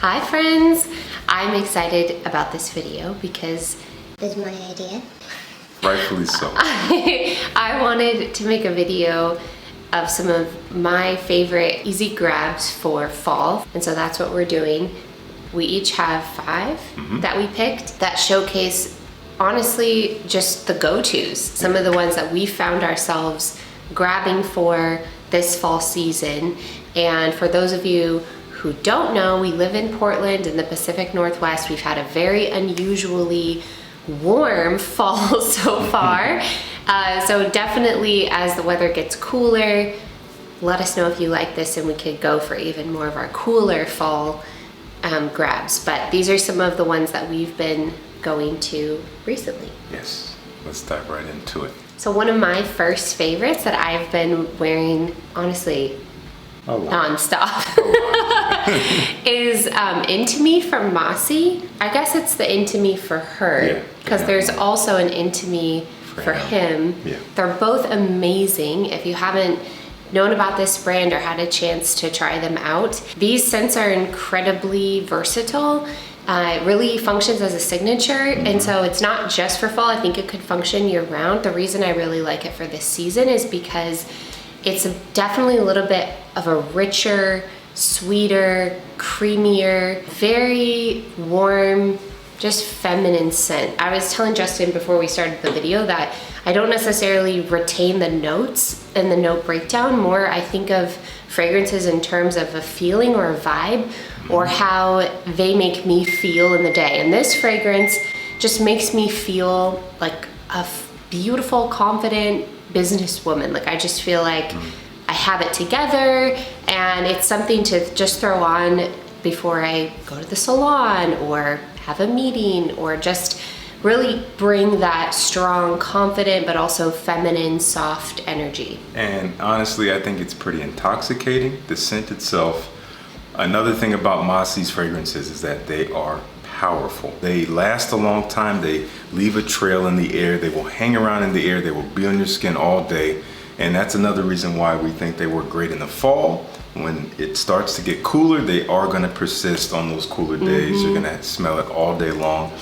Hi friends! I'm excited about this video because This is my idea. Rightfully so. I wanted to make a video of some of my favorite easy grabs for fall, and so that's what we're doing. We each have 5 that we picked that showcase, honestly, just the go-tos, some of the ones that we found ourselves grabbing for this fall season. And for those of you who don't know, we live in Portland in the Pacific Northwest. We've had a very unusually warm fall so far. So definitely as the weather gets cooler, let us know if you like this and we could go for even more of our cooler fall grabs. But these are some of the ones that we've been going to recently. Yes, let's dive right into it. So one of my first favorites that I've been wearing, honestly, non-stop is Ineke from Mossy. I guess it's the Ineke for her because there's also an Ineke for him. Yeah. They're both amazing. If you haven't known about this brand or had a chance to try them out, these scents are incredibly versatile. It really functions as a signature, and so it's not just for fall. I think it could function year-round. The reason I really like it for this season is because it's definitely a little bit of a richer, sweeter, creamier, very warm, just feminine scent. I was telling Justin before we started the video that I don't necessarily retain the notes and the note breakdown. More, I think of fragrances in terms of a feeling or a vibe or how they make me feel in the day. And this fragrance just makes me feel like a beautiful, confident businesswoman. Like I just feel like I have it together, and it's something to just throw on before I go to the salon or have a meeting, or just really bring that strong, confident, but also feminine, soft energy. And honestly, I think it's pretty intoxicating, the scent itself. Another thing about Mossy's fragrances is that they are powerful. They last a long time. They leave a trail in the air. They will hang around in the air. They will be on your skin all day. And that's another reason why we think they work great in the fall. When it starts to get cooler, they are going to persist on those cooler days. You're going to smell it all day long.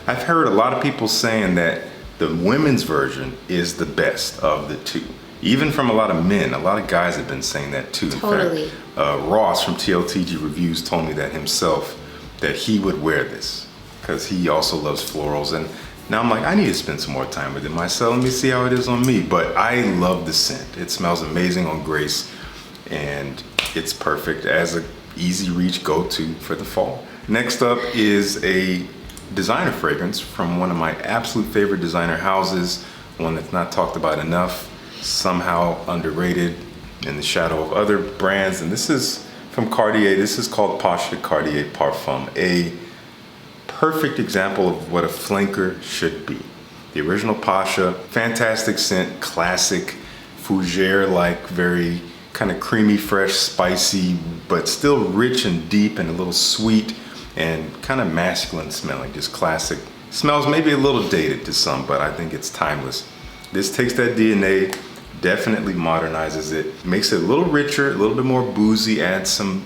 I've heard a lot of people saying that the women's version is the best of the two. Even from a lot of men, a lot of guys have been saying that too. Totally. In fact, Ross from TLTG Reviews told me that himself, that he would wear this because he also loves florals. And now I'm like, I need to spend some more time with it myself. Let me see how it is on me. But I love the scent. It smells amazing on Grace, and it's perfect as a easy reach go-to for the fall. Next up is a designer fragrance from one of my absolute favorite designer houses, one that's not talked about enough, somehow underrated in the shadow of other brands. And this is from Cartier. This is called Pasha Cartier Parfum, a perfect example of what a flanker should be. The original Pasha, fantastic scent, classic, fougere-like, very kind of creamy, fresh, spicy, but still rich and deep and a little sweet and kind of masculine smelling, just classic. Smells maybe a little dated to some, but I think it's timeless. This takes that DNA, definitely modernizes it, makes it a little richer, a little bit more boozy, adds some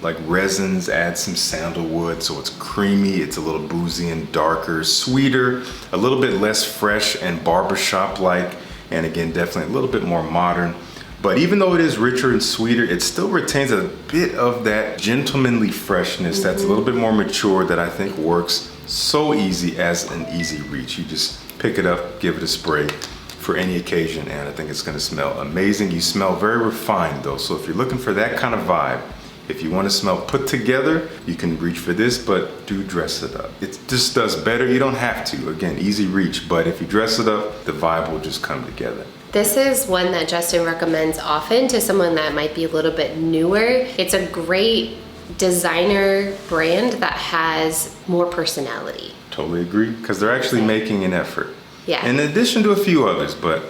like resins, adds some sandalwood, so it's creamy, it's a little boozy and darker, sweeter, a little bit less fresh and barbershop-like, and again, definitely a little bit more modern. But even though it is richer and sweeter, it still retains a bit of that gentlemanly freshness that's a little bit more mature, that I think works so easy as an easy reach. You just pick it up, give it a spray for any occasion, and I think it's gonna smell amazing. You smell very refined though, so if you're looking for that kind of vibe, if you want to smell put together, you can reach for this, but do dress it up. It just does better. You don't have to. Again, easy reach, but if you dress it up, the vibe will just come together. This is one that Justin recommends often to someone that might be a little bit newer. It's a great designer brand that has more personality. Totally agree, because they're actually making an effort. Yeah. In addition to a few others, but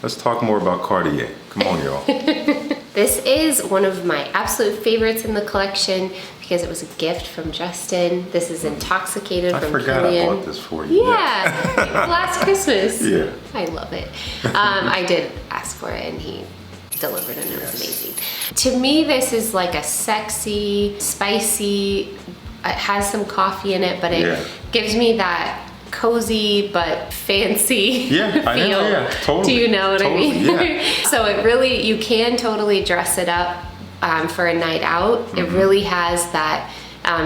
let's talk more about Cartier. Come on, y'all. This is one of my absolute favorites in the collection because it was a gift from Justin. This is Intoxicated from Kilian. I forgot I bought this for you. Yeah, last Christmas. Yeah. I love it. I did ask for it and he delivered and it was amazing. To me, this is like a sexy, spicy, has some coffee in it, but it Yeah. gives me that cozy but fancy Yeah, feel. I know, yeah, totally. Do you know what Totally, I mean? yeah. So it really, you can totally dress it up for a night out. It really has that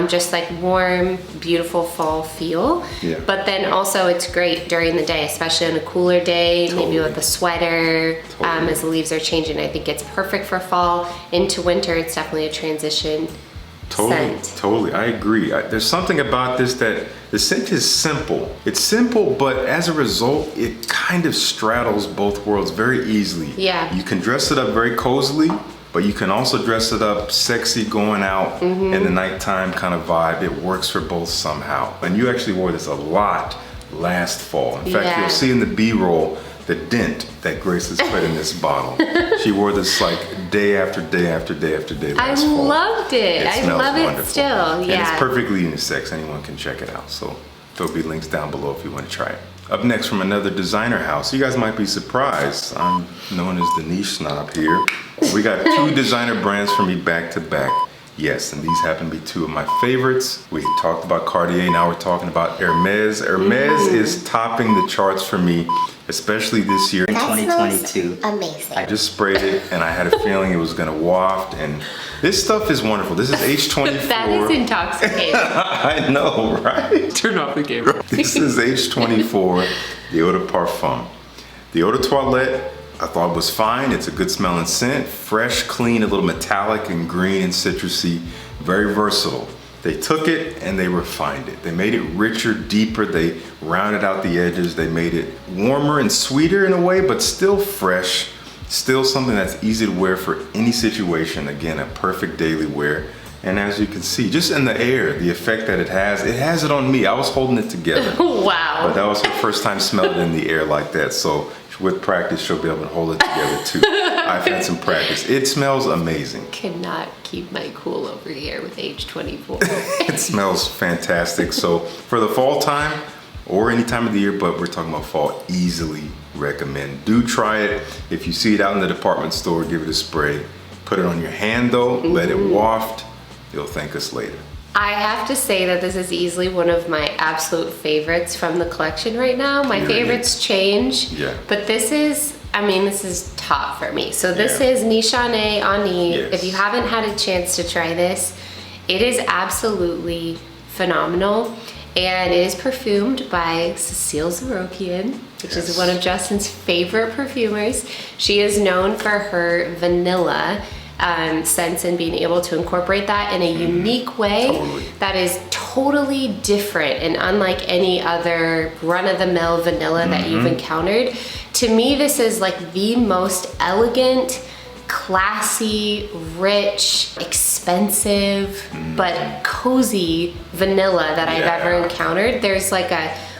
just like warm, beautiful fall feel. Yeah. But then also it's great during the day, especially on a cooler day, maybe Totally. with a sweater, Totally. as the leaves are changing. I think it's perfect for fall. Into winter, it's definitely a transition scent. Totally, I agree. There's something about this that the scent is simple. It's simple, but as a result, it kind of straddles both worlds very easily. Yeah. You can dress it up very cozily, but you can also dress it up sexy, going out in the nighttime kind of vibe. It works for both somehow. And you actually wore this a lot last fall. In fact, Yeah. you'll see in the B-roll the dent that Grace has put in this bottle. She wore this like day after day after day after day I last fall. loved it. I smells love it wonderful. still. And Yeah. it's perfectly unisex. Anyone can check it out. So there'll be links down below if you want to try it. Up next from another designer house. You guys might be surprised. I'm known as the niche snob here. We got two designer brands for me back to back. Yes, and these happen to be two of my favorites. We talked about Cartier, now we're talking about Hermes. Hermes is topping the charts for me, especially this year. In That 2022. smells amazing. I just sprayed it and I had a feeling it was gonna waft, and this stuff is wonderful. This is H24. That is intoxicating. I know, right? Turn off the camera. This is H24, the Eau de Parfum. The Eau de Toilette, I thought was fine. It's a good smelling scent, fresh, clean, a little metallic and green and citrusy, very versatile. They took it and they refined it. They made it richer, deeper. They rounded out the edges. They made it warmer and sweeter in a way, but still fresh, still something that's easy to wear for any situation. Again, a perfect daily wear. And as you can see, just in the air, the effect that it has it on me. I was holding it together. Wow. But that was her first time smelling it in the air like that. So with practice, she'll be able to hold it together too. I've had some practice. It smells amazing. Cannot keep my cool over here with H24. It smells fantastic. So for the fall time or any time of the year, but we're talking about fall, easily recommend. Do try it. If you see it out in the department store, give it a spray. Put it on your hand though, let it waft. You'll thank us later. I have to say that this is easily one of my absolute favorites from the collection right now. My Period. favorites change, Yeah. but this is top for me. So this Yeah. is Nishane Ani. Yes. If you haven't had a chance to try this, it is absolutely phenomenal. And it is perfumed by Cecile Zaharoff, which is Yes. one of Justin's favorite perfumers. She is known for her vanilla scents and being able to incorporate that in a unique way Totally. that is totally different and unlike any other run-of-the-mill vanilla that you've encountered. To me, this is like the most elegant, classy, rich, expensive, but cozy vanilla that I've ever Yeah. encountered. There's like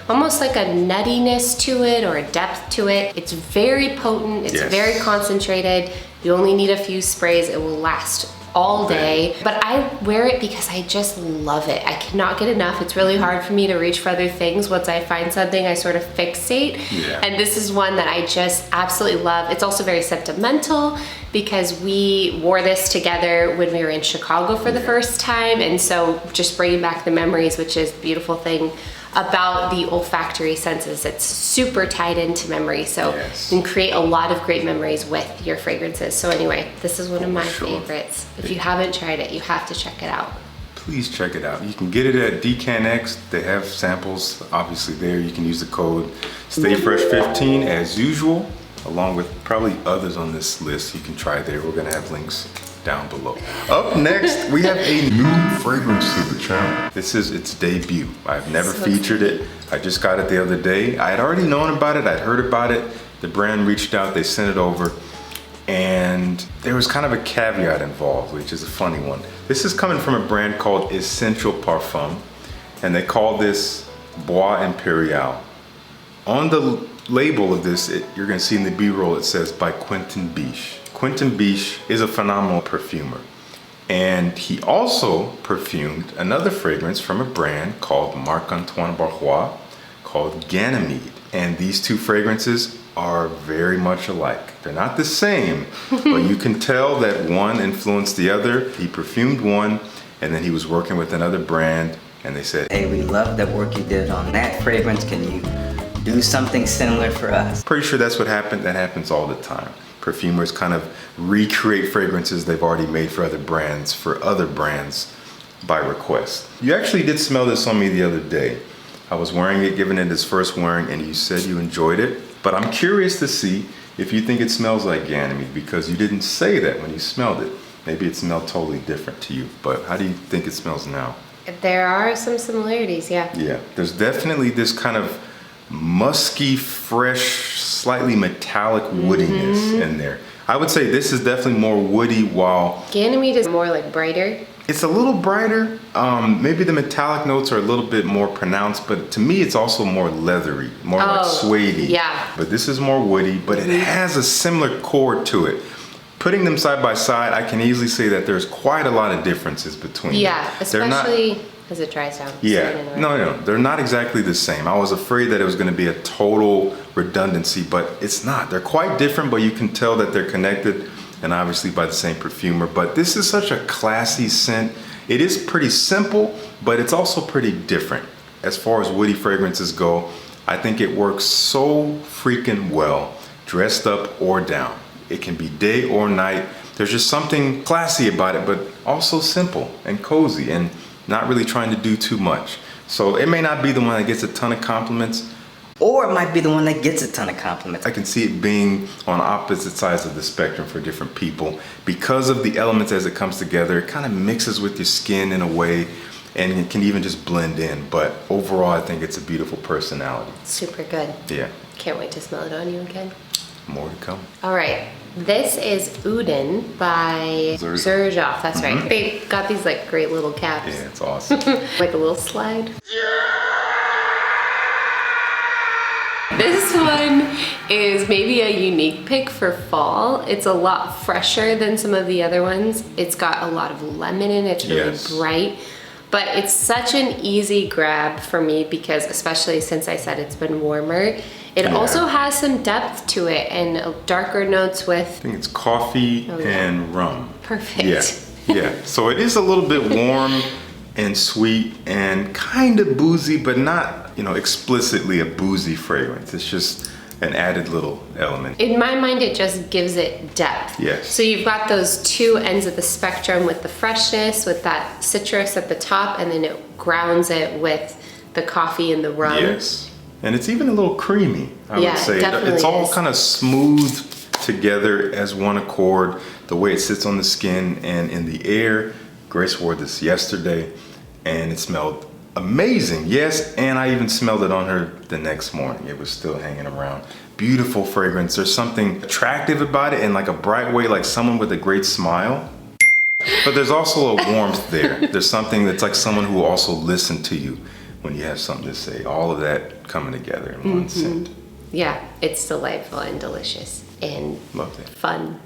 almost like a nuttiness to it or a depth to it. It's very potent, it's Yes. very concentrated. You only need a few sprays, it will last all day. But I wear it because I just love it. I cannot get enough. It's really hard for me to reach for other things. Once I find something, I sort of fixate. Yeah. And this is one that I just absolutely love. It's also very sentimental because we wore this together when we were in Chicago for the first time. And so just bringing back the memories, which is the beautiful thing about the olfactory senses. It's super tied into memory. So Yes. you can create a lot of great memories with your fragrances. So anyway, this is one of my Sure. favorites. If you haven't tried it, you have to check it out. Please check it out. You can get it at DCANX. They have samples obviously there. You can use the code STAYFRESH15 as usual, along with probably others on this list. You can try there. We're gonna have links down below. Up next, we have a new fragrance to the channel. This is its debut. I've never So featured it. I just got it the other day. I had already known about it. I'd heard about it. The brand reached out, they sent it over. And there was kind of a caveat involved, which is a funny one. This is coming from a brand called Essential Parfum, and they call this Bois Impérial. On the label of this, you're gonna see in the B-roll, it says by Quentin Biche. Quentin Biche is a phenomenal perfumer. And he also perfumed another fragrance from a brand called Marc-Antoine Barrois called Ganymede. And these two fragrances are very much alike. They're not the same, but you can tell that one influenced the other. He perfumed one and then he was working with another brand, and they said, Hey, we love the work you did on that fragrance. Can you do something similar for us? Pretty sure that's what happened. That happens all the time. Perfumers kind of recreate fragrances they've already made for other brands by request. You actually did smell this on me the other day. I was wearing it, giving it its first wearing, and you said you enjoyed it. But I'm curious to see if you think it smells like Ganymede, because you didn't say that when you smelled it. Maybe it smelled totally different to you, but how do you think it smells now? There are some similarities, yeah. Yeah, there's definitely this kind of musky, fresh, slightly metallic woodiness in there. I would say this is definitely more woody, while Ganymede is more like brighter. it's a little brighter. Maybe the metallic notes are a little bit more pronounced, but to me it's also more leathery, more like suede-y. Yeah. But this is more woody, but it has a similar chord to it. Putting them side by side, I can easily say that there's quite a lot of differences between them. Yeah, especially as it dries down. Yeah, no, they're not exactly the same. I was afraid that it was going to be a total redundancy, but it's not. They're quite different, but you can tell that they're connected, and obviously by the same perfumer. But this is such a classy scent. It is pretty simple, but it's also pretty different. As far as woody fragrances go, I think it works so freaking well, dressed up or down. It can be day or night. There's just something classy about it, but also simple and cozy and not really trying to do too much. So it may not be the one that gets a ton of compliments, Or it might be the one that gets a ton of compliments. I can see it being on opposite sides of the spectrum for different people. Because of the elements as it comes together, it kind of mixes with your skin in a way, and it can even just blend in. But overall, I think it's a beautiful personality. Super good. Yeah, Can't wait to smell it on you again. more to come. All right, this is Uden by Xerjoff. That's right. They got these like great little caps. Yeah, it's awesome. Like a little slide. This one is maybe a unique pick for fall. It's a lot fresher than some of the other ones. It's got a lot of lemon in it. It's really bright. But it's such an easy grab for me because, especially since I said it's been warmer, it also has some depth to it and darker notes with... I think it's coffee and rum. Perfect. Yeah. So it is a little bit warm and sweet and kind of boozy, but not, you know, explicitly a boozy fragrance. It's just an added little element. In my mind, it just gives it depth. Yes. So you've got those two ends of the spectrum with the freshness, with that citrus at the top, and then it grounds it with the coffee and the rum. Yes. And it's even a little creamy, I would say. Definitely it's all is. kind of smooth together as one accord, the way it sits on the skin and in the air. Grace wore this yesterday and it smelled amazing. Yes, and I even smelled it on her the next morning. It was still hanging around. Beautiful fragrance. There's something attractive about it in like a bright way, like someone with a great smile. But there's also a warmth there. There's something that's like someone who will also listen to you when you have something to say. All of that coming together in one scent. Yeah, it's delightful and delicious and Loved it. fun.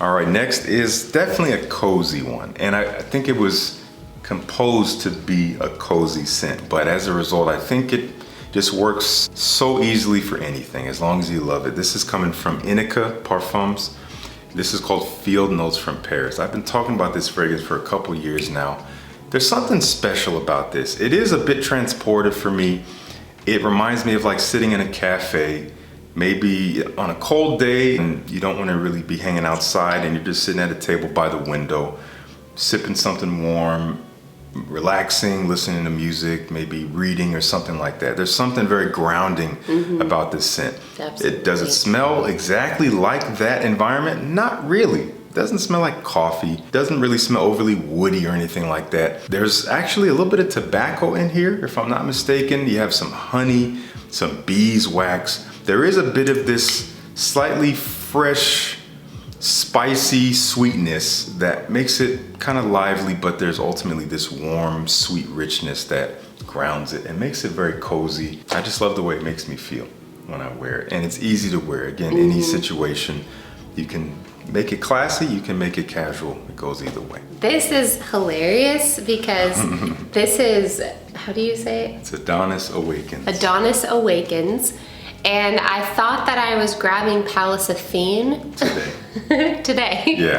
All right, next is definitely a cozy one. And I think it was composed to be a cozy scent. But as a result, I think it just works so easily for anything, as long as you love it. This is coming from Ineke Parfums. This is called Field Notes from Paris. I've been talking about this fragrance for a couple years now. There's something special about this. It is a bit transportive for me. It reminds me of like sitting in a cafe, maybe on a cold day and you don't want to really be hanging outside and you're just sitting at a table by the window, sipping something warm, relaxing, listening to music, maybe reading or something like that. There's something very grounding about this scent. Absolutely. Does it smell exactly like that environment? Not really. It doesn't smell like coffee. Doesn't really smell overly woody or anything like that. There's actually a little bit of tobacco in here, if I'm not mistaken. You have some honey, some beeswax. There is a bit of this slightly fresh, spicy sweetness that makes it kind of lively, but there's ultimately this warm, sweet richness that grounds it and makes it very cozy. I just love the way it makes me feel when I wear it. And it's easy to wear. Again, any situation. You can make it classy, you can make it casual. It goes either way. This is hilarious because this is, how do you say it? It's Adonis Awakens. Adonis Awakens. And I thought that I was grabbing Palacephine today. Yeah.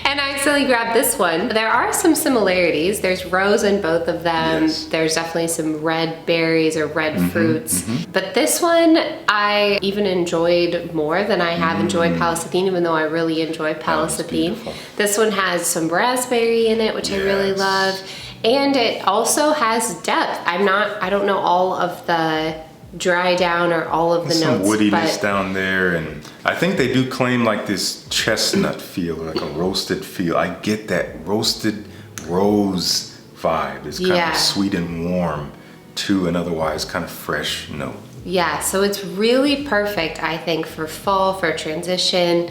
And I accidentally grabbed this one. There are some similarities. There's rose in both of them. Yes. There's definitely some red berries or red fruits. But this one I even enjoyed more than I have enjoyed Palacephine, even though I really enjoy Palacephine. This one has some raspberry in it, which I really love. And it also has depth. I don't know all of the dry down or all of the some notes. Some woodiness but down there, and I think they do claim like this chestnut feel, like a roasted feel. I get that roasted rose vibe. It's kind of sweet and warm to an otherwise kind of fresh note. Yeah, so it's really perfect, I think, for fall, for transition.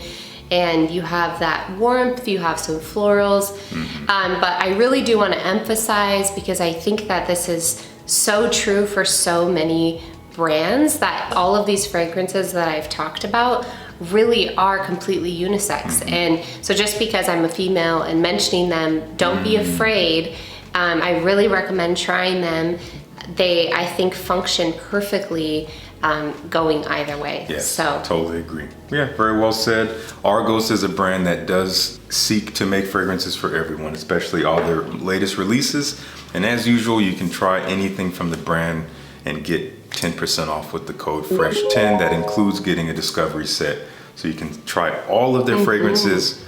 And you have that warmth, you have some florals. But I really do want to emphasize, because I think that this is so true for so many brands, that all of these fragrances that I've talked about really are completely unisex. And so just because I'm a female and mentioning them, don't be afraid. I really recommend trying them. They, I think, function perfectly going either way. Yes, so totally agree. Yeah, very well said. Argos is a brand that does seek to make fragrances for everyone, especially all their latest releases. And as usual, you can try anything from the brand and get 10% off with the code FRESH10. That includes getting a discovery set. So you can try all of their fragrances,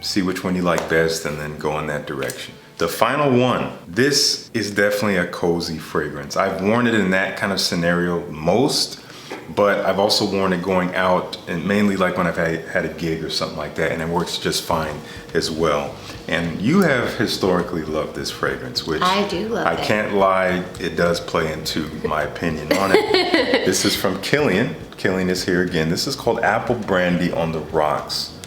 see which one you like best, and then go in that direction. The final one, this is definitely a cozy fragrance. I've worn it in that kind of scenario most, but I've also worn it going out, and mainly like when I've had a gig or something like that, and it works just fine as well. And you have historically loved this fragrance, which I do love I it. can't lie, it does play into my opinion on it. This is from Kilian. Kilian is here again. This is called Apple Brandy on the Rocks.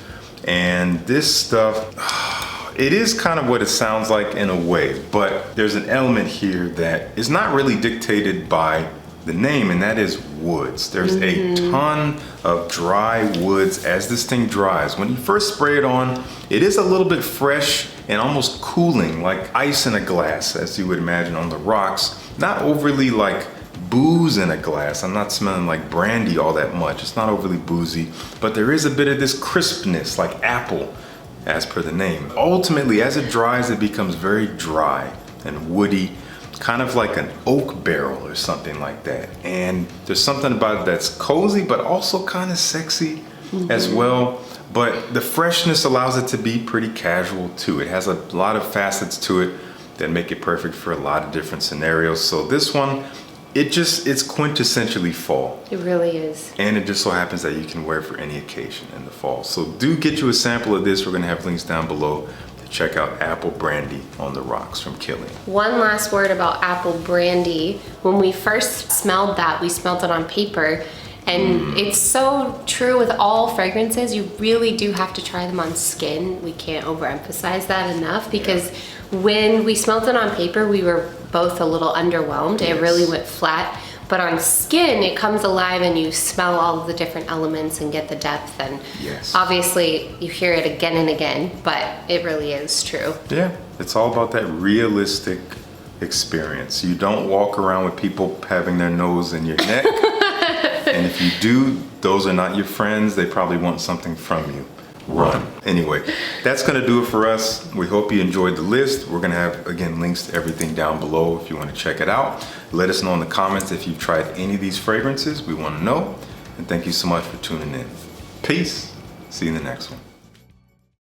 And this stuff, it is kind of what it sounds like in a way, but there's an element here that is not really dictated by the name, and that is woods. There's a ton of dry woods as this thing dries. When you first spray it on, it is a little bit fresh and almost cooling, like ice in a glass, as you would imagine on the rocks. Not overly like booze in a glass. I'm not smelling like brandy all that much. It's not overly boozy, but there is a bit of this crispness, like apple, as per the name. Ultimately, as it dries, it becomes very dry and woody, kind of like an oak barrel or something like that. And there's something about it that's cozy, but also kind of sexy as well. But the freshness allows it to be pretty casual too. It has a lot of facets to it that make it perfect for a lot of different scenarios. So this one, it's quintessentially fall. it really is. And it just so happens that you can wear it for any occasion in the fall. So do get you a sample of this. We're gonna have links down below to check out Apple Brandy on the Rocks from Kilian. One last word about Apple Brandy. When we first smelled that, we smelled it on paper. And it's so true with all fragrances. You really do have to try them on skin. We can't overemphasize that enough, because when we smelled it on paper, we were both a little underwhelmed. It really went flat. But on skin, it comes alive and you smell all of the different elements and get the depth. And obviously you hear it again and again, but it really is true. Yeah, it's all about that realistic experience. You don't walk around with people having their nose in your neck. And if you do, those are not your friends. They probably want something from you. Run. Anyway, that's gonna do it for us. We hope you enjoyed the list. We're gonna have, again, links to everything down below if you wanna check it out. Let us know in the comments if you've tried any of these fragrances. We wanna know. And thank you so much for tuning in. Peace. See you in the next one.